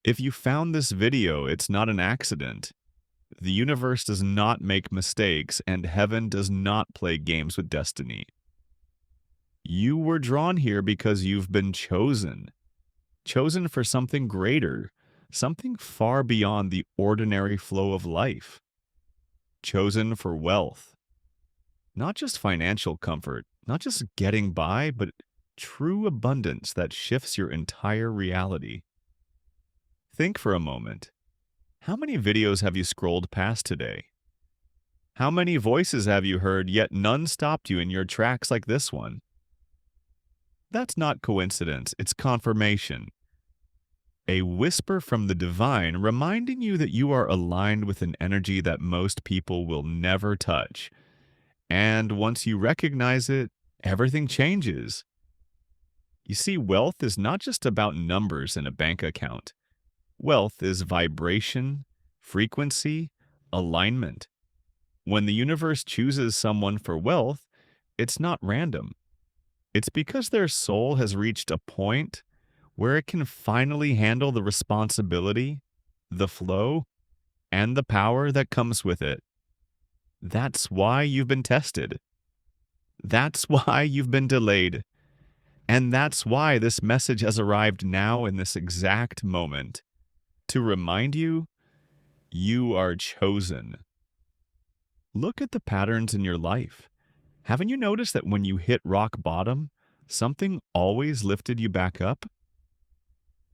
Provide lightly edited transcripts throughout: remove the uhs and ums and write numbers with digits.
If you found this video, it's not an accident. The universe does not make mistakes, and heaven does not play games with destiny. You were drawn here because you've been chosen for something greater, something far beyond the ordinary flow of life, chosen for wealth, not just financial comfort, not just getting by, but true abundance that shifts your entire reality. Think for a moment. How many videos have you scrolled past today? How many voices have you heard, yet none stopped you in your tracks like this one? That's not coincidence, it's confirmation. A whisper from the divine reminding you that you are aligned with an energy that most people will never touch. And once you recognize it, everything changes. You see, wealth is not just about numbers in a bank account. Wealth is vibration, frequency, alignment. When the universe chooses someone for wealth, it's not random. It's because their soul has reached a point where it can finally handle the responsibility, the flow, and the power that comes with it. That's why you've been tested. That's why you've been delayed. And that's why this message has arrived now in this exact moment. To remind you, you are chosen. Look at the patterns in your life. Haven't you noticed that when you hit rock bottom, something always lifted you back up?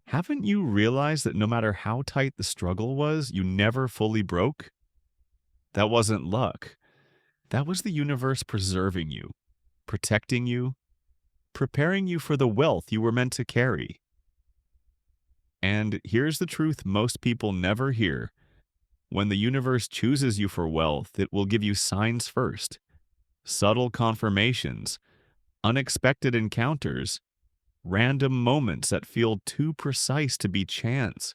Haven't you realized that no matter how tight the struggle was, you never fully broke? That wasn't luck. That was the universe preserving you, protecting you, preparing you for the wealth you were meant to carry. And here's the truth most people never hear. When the universe chooses you for wealth, it will give you signs first, subtle confirmations, unexpected encounters, random moments that feel too precise to be chance.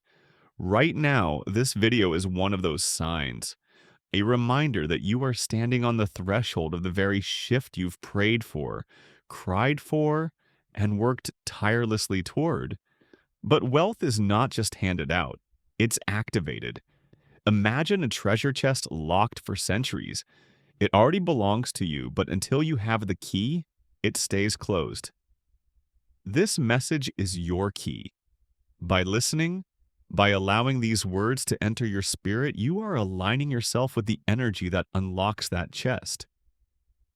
Right now, this video is one of those signs, a reminder that you are standing on the threshold of the very shift you've prayed for, cried for, and worked tirelessly toward. But wealth is not just handed out, it's activated. Imagine a treasure chest locked for centuries. It already belongs to you, but until you have the key, it stays closed. This message is your key. By listening, by allowing these words to enter your spirit, you are aligning yourself with the energy that unlocks that chest.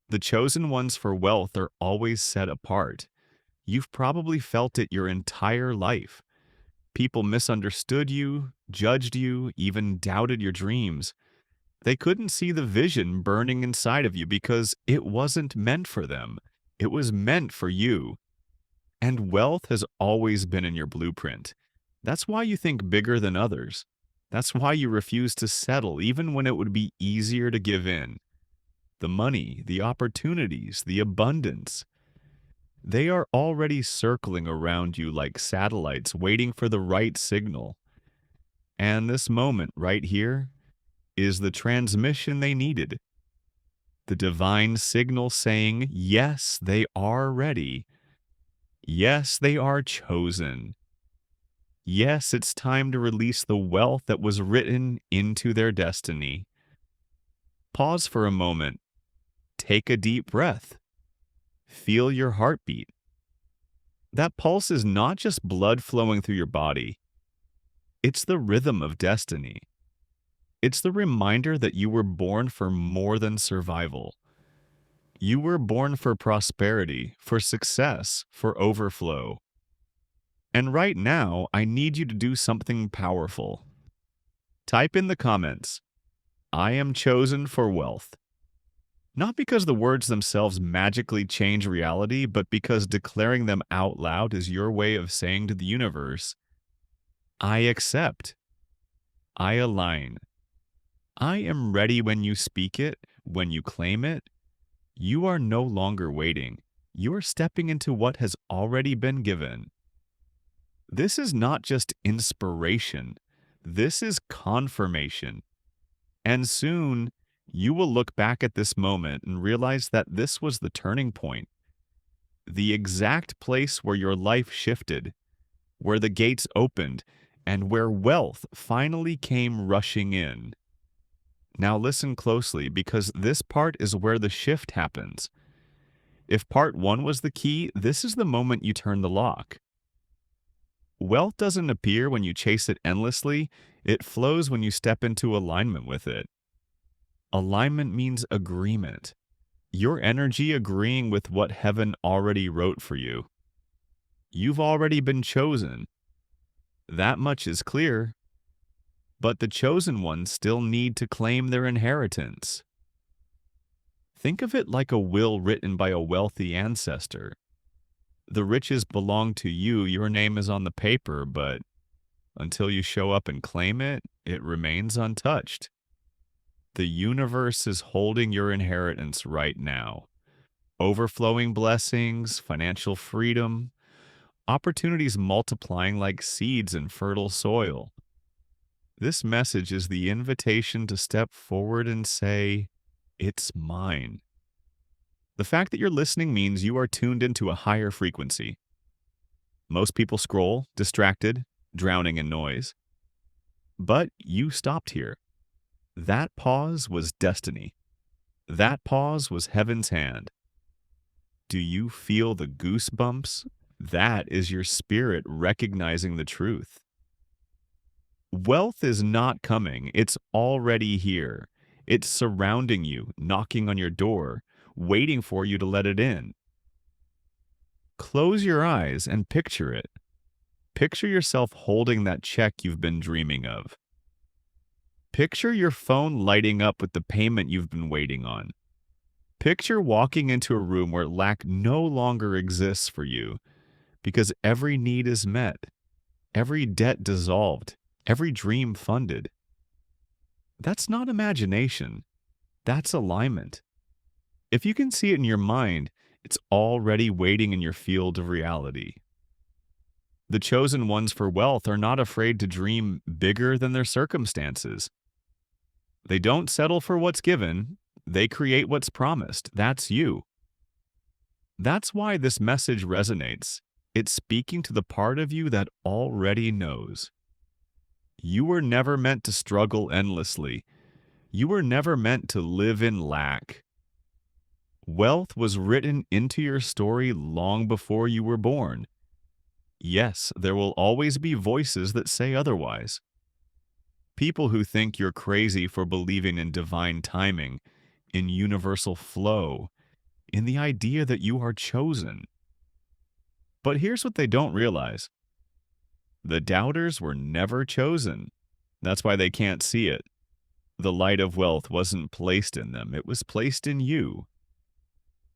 The chosen ones for wealth are always set apart. You've probably felt it your entire life. People misunderstood you, judged you, even doubted your dreams. They couldn't see the vision burning inside of you because it wasn't meant for them. It was meant for you. And wealth has always been in your blueprint. That's why you think bigger than others. That's why you refuse to settle even when it would be easier to give in. The money, the opportunities, the abundance. They are already circling around you like satellites waiting for the right signal. And this moment right here is the transmission they needed. The divine signal saying, yes, they are ready. Yes, they are chosen. Yes, it's time to release the wealth that was written into their destiny. Pause for a moment. Take a deep breath. Feel your heartbeat. That pulse is not just blood flowing through your body. It's the rhythm of destiny. It's the reminder that you were born for more than survival. You were born for prosperity, for success, for overflow. And right now, I need you to do something powerful. Type in the comments, I am chosen for wealth. Not because the words themselves magically change reality, but because declaring them out loud is your way of saying to the universe, I accept. I align. I am ready when you speak it, when you claim it. You are no longer waiting. You are stepping into what has already been given. This is not just inspiration. This is confirmation. And soon, you will look back at this moment and realize that this was the turning point. The exact place where your life shifted, where the gates opened, and where wealth finally came rushing in. Now listen closely because this part is where the shift happens. If part one was the key, this is the moment you turn the lock. Wealth doesn't appear when you chase it endlessly, it flows when you step into alignment with it. Alignment means agreement. Your energy agreeing with what heaven already wrote for you. You've already been chosen. That much is clear. But the chosen ones still need to claim their inheritance. Think of it like a will written by a wealthy ancestor. The riches belong to you, your name is on the paper, but until you show up and claim it, it remains untouched. The universe is holding your inheritance right now. Overflowing blessings, financial freedom, opportunities multiplying like seeds in fertile soil. This message is the invitation to step forward and say, "It's mine." The fact that you're listening means you are tuned into a higher frequency. Most people scroll, distracted, drowning in noise. But you stopped here. That pause was destiny. That pause was heaven's hand. Do you feel the goosebumps? That is your spirit recognizing the truth. Wealth is not coming, it's already here. It's surrounding you, knocking on your door, waiting for you to let it in. Close your eyes and picture it. Picture yourself holding that check you've been dreaming of. Picture your phone lighting up with the payment you've been waiting on. Picture walking into a room where lack no longer exists for you because every need is met, every debt dissolved, every dream funded. That's not imagination. That's alignment. If you can see it in your mind, it's already waiting in your field of reality. The chosen ones for wealth are not afraid to dream bigger than their circumstances. They don't settle for what's given, they create what's promised. That's you. That's why this message resonates. It's speaking to the part of you that already knows. You were never meant to struggle endlessly. You were never meant to live in lack. Wealth was written into your story long before you were born. Yes, there will always be voices that say otherwise. People who think you're crazy for believing in divine timing, in universal flow, in the idea that you are chosen. But here's what they don't realize. The doubters were never chosen. That's why they can't see it. The light of wealth wasn't placed in them, it was placed in you.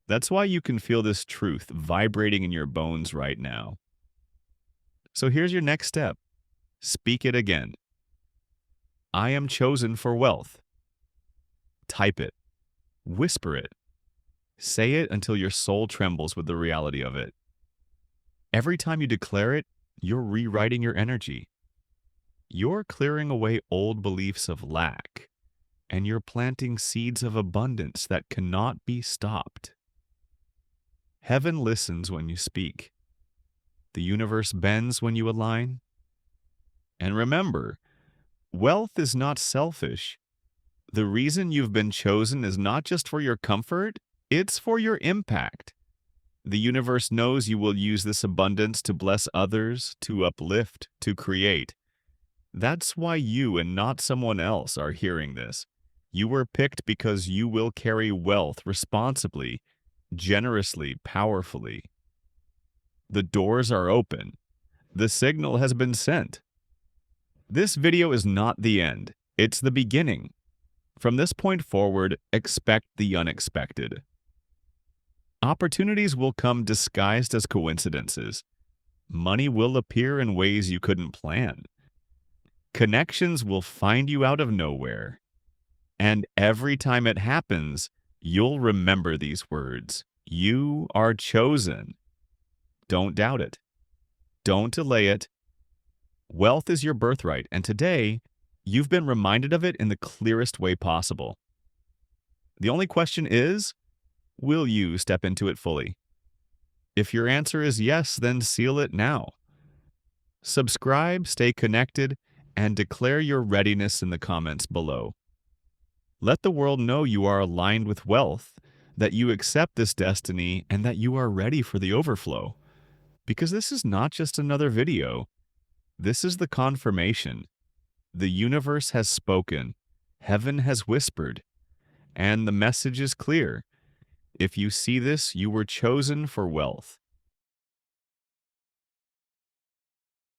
That's why you can feel this truth vibrating in your bones right now. So here's your next step. Speak it again. I am chosen for wealth. Type it. Whisper it. Say it until your soul trembles with the reality of it. Every time you declare it, you're rewriting your energy. You're clearing away old beliefs of lack, and you're planting seeds of abundance that cannot be stopped. Heaven listens when you speak. The universe bends when you align. And remember, wealth is not selfish. The reason you've been chosen is not just for your comfort, it's for your impact. The universe knows you will use this abundance to bless others, to uplift, to create. That's why you and not someone else are hearing this. You were picked because you will carry wealth responsibly, generously, powerfully. The doors are open. The signal has been sent. This video is not the end. It's the beginning. From this point forward, expect the unexpected. Opportunities will come disguised as coincidences. Money will appear in ways you couldn't plan. Connections will find you out of nowhere. And every time it happens, you'll remember these words. You are chosen. Don't doubt it. Don't delay it. Wealth is your birthright, and today, you've been reminded of it in the clearest way possible. The only question is, will you step into it fully? If your answer is yes, then seal it now. Subscribe, stay connected, and declare your readiness in the comments below. Let the world know you are aligned with wealth, that you accept this destiny, and that you are ready for the overflow. Because this is not just another video. This is the confirmation. The universe has spoken. Heaven has whispered. And the message is clear. If you see this, you were chosen for wealth.